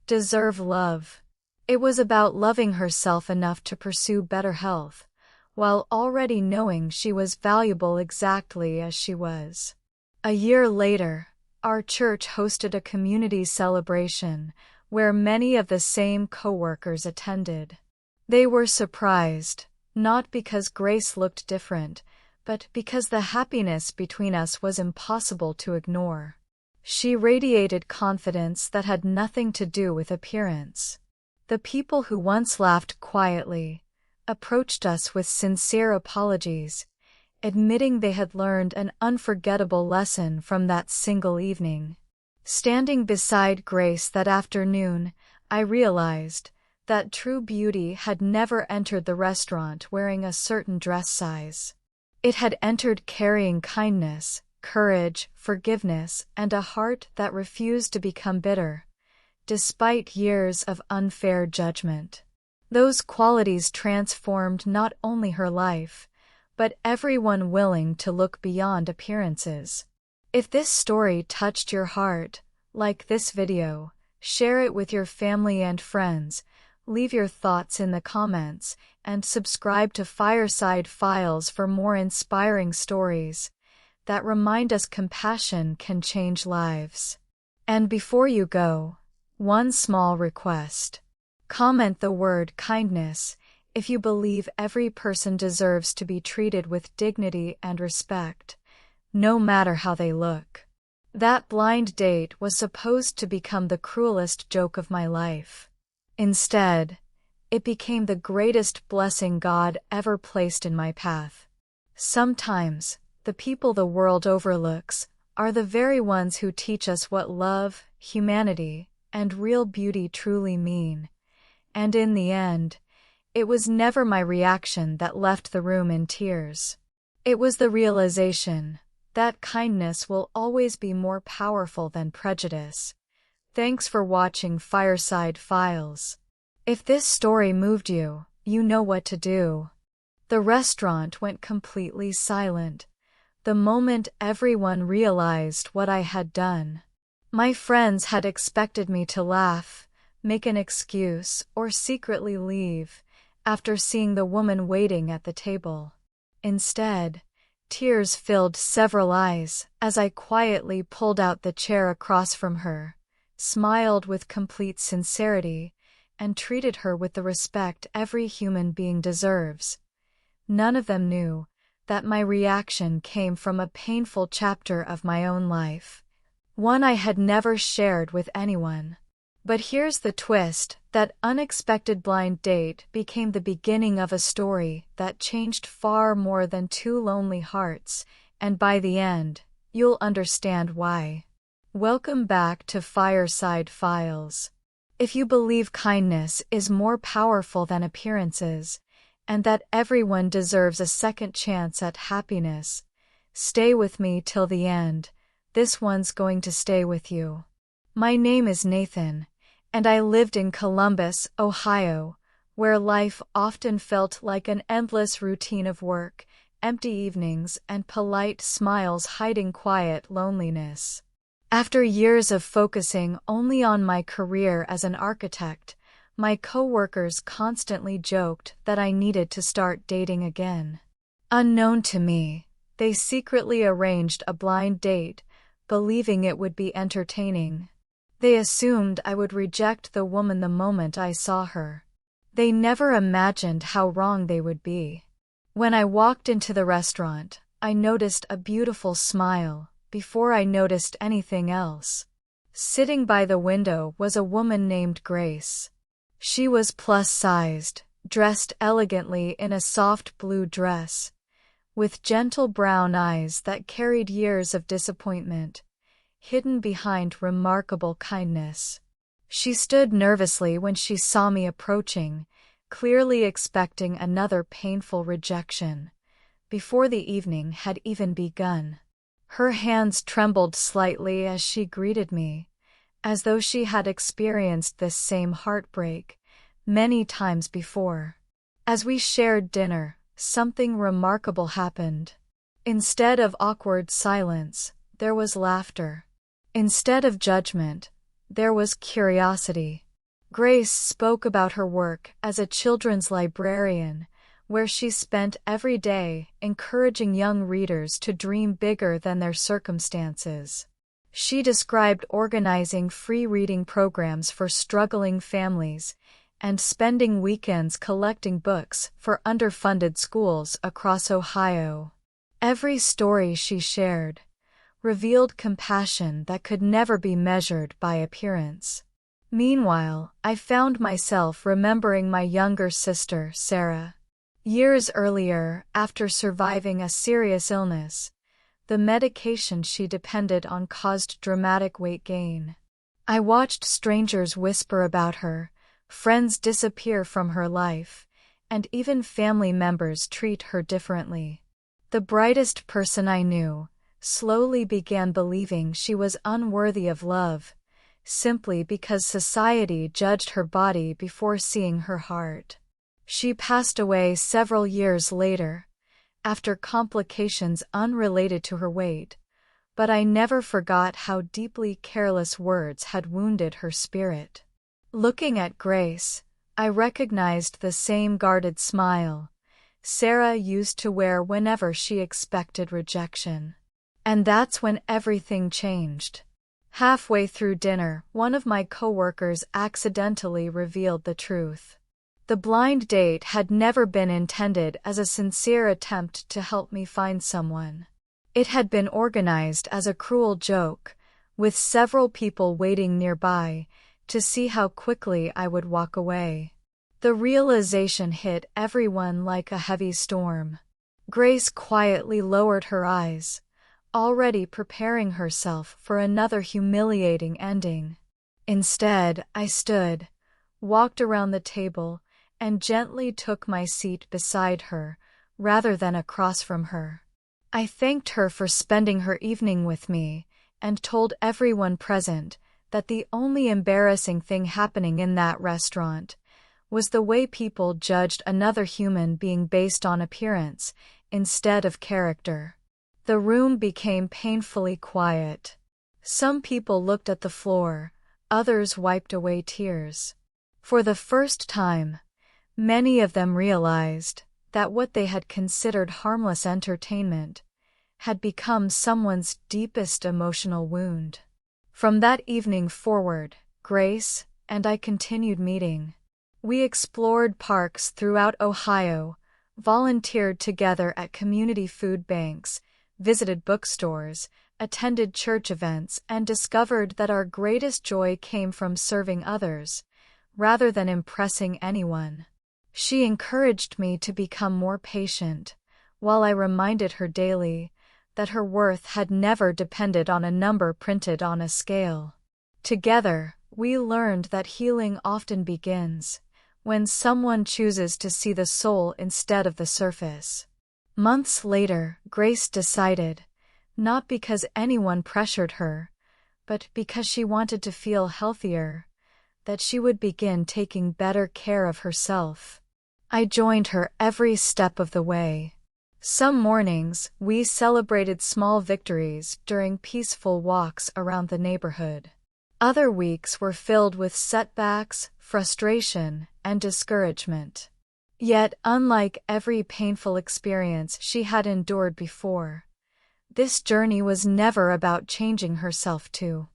deserve love. It was about loving herself enough to pursue better health, while already knowing she was valuable exactly as she was. A year later, our church hosted a community celebration where many of the same coworkers attended. They were surprised, not because Grace looked different, but because the happiness between us was impossible to ignore. She radiated confidence that had nothing to do with appearance. The people who once laughed quietly approached us with sincere apologies, admitting they had learned an unforgettable lesson from that single evening. Standing beside Grace that afternoon, I realized that true beauty had never entered the restaurant wearing a certain dress size. It had entered carrying kindness, courage, forgiveness, and a heart that refused to become bitter, despite years of unfair judgment. Those qualities transformed not only her life, but everyone willing to look beyond appearances. If this story touched your heart, like this video, share it with your family and friends, leave your thoughts in the comments, and subscribe to Fireside Files for more inspiring stories that remind us compassion can change lives. And before you go, one small request. Comment the word kindness if you believe every person deserves to be treated with dignity and respect, no matter how they look. That blind date was supposed to become the cruelest joke of my life. Instead, it became the greatest blessing God ever placed in my path. Sometimes, the people the world overlooks are the very ones who teach us what love, humanity, and real beauty truly mean. And in the end, it was never my reaction that left the room in tears. It was the realization that kindness will always be more powerful than prejudice. Thanks for watching Fireside Files. If this story moved you, you know what to do. The restaurant went completely silent the moment everyone realized what I had done. My friends had expected me to laugh, make an excuse, or secretly leave after seeing the woman waiting at the table. Instead, tears filled several eyes as I quietly pulled out the chair across from her, smiled with complete sincerity, and treated her with the respect every human being deserves. None of them knew that my reaction came from a painful chapter of my own life, one I had never shared with anyone. But here's the twist: that unexpected blind date became the beginning of a story that changed far more than two lonely hearts, and by the end, you'll understand why. Welcome back to Fireside Files. If you believe kindness is more powerful than appearances, and that everyone deserves a second chance at happiness, stay with me till the end. This one's going to stay with you. My name is Nathan, and I lived in Columbus, Ohio, where life often felt like an endless routine of work, empty evenings, and polite smiles hiding quiet loneliness. After years of focusing only on my career as an architect, my coworkers constantly joked that I needed to start dating again. Unknown to me, they secretly arranged a blind date, believing it would be entertaining. They assumed I would reject the woman the moment I saw her. They never imagined how wrong they would be. When I walked into the restaurant, I noticed a beautiful smile before I noticed anything else. Sitting by the window was a woman named Grace. She was plus-sized, dressed elegantly in a soft blue dress, with gentle brown eyes that carried years of disappointment, hidden behind remarkable kindness. She stood nervously when she saw me approaching, clearly expecting another painful rejection, before the evening had even begun. Her hands trembled slightly as she greeted me, as though she had experienced this same heartbreak many times before. As we shared dinner, something remarkable happened. Instead of awkward silence, there was laughter. Instead of judgment, there was curiosity. Grace spoke about her work as a children's librarian, where she spent every day encouraging young readers to dream bigger than their circumstances. She described organizing free reading programs for struggling families and spending weekends collecting books for underfunded schools across Ohio. Every story she shared revealed compassion that could never be measured by appearance. Meanwhile, I found myself remembering my younger sister, Sarah. Years earlier, after surviving a serious illness, the medication she depended on caused dramatic weight gain. I watched strangers whisper about her, friends disappear from her life, and even family members treat her differently. The brightest person I knew slowly began believing she was unworthy of love, simply because society judged her body before seeing her heart. She passed away several years later, after complications unrelated to her weight, but I never forgot how deeply careless words had wounded her spirit. Looking at Grace, I recognized the same guarded smile Sarah used to wear whenever she expected rejection. And that's when everything changed. Halfway through dinner, one of my coworkers accidentally revealed the truth. The blind date had never been intended as a sincere attempt to help me find someone. It had been organized as a cruel joke, with several people waiting nearby to see how quickly I would walk away. The realization hit everyone like a heavy storm. Grace quietly lowered her eyes, already preparing herself for another humiliating ending. Instead, I stood, walked around the table, and gently took my seat beside her, rather than across from her. I thanked her for spending her evening with me, and told everyone present that the only embarrassing thing happening in that restaurant was the way people judged another human being based on appearance, instead of character. The room became painfully quiet. Some people looked at the floor, others wiped away tears. For the first time, many of them realized that what they had considered harmless entertainment had become someone's deepest emotional wound. From that evening forward, Grace and I continued meeting. We explored parks throughout Ohio, volunteered together at community food banks, visited bookstores, attended church events, and discovered that our greatest joy came from serving others, rather than impressing anyone. She encouraged me to become more patient, while I reminded her daily that her worth had never depended on a number printed on a scale. Together, we learned that healing often begins when someone chooses to see the soul instead of the surface. Months later, Grace decided, not because anyone pressured her, but because she wanted to feel healthier, that she would begin taking better care of herself. I joined her every step of the way. Some mornings, we celebrated small victories during peaceful walks around the neighborhood. Other weeks were filled with setbacks, frustration, and discouragement. Yet, unlike every painful experience she had endured before, this journey was never about changing herself to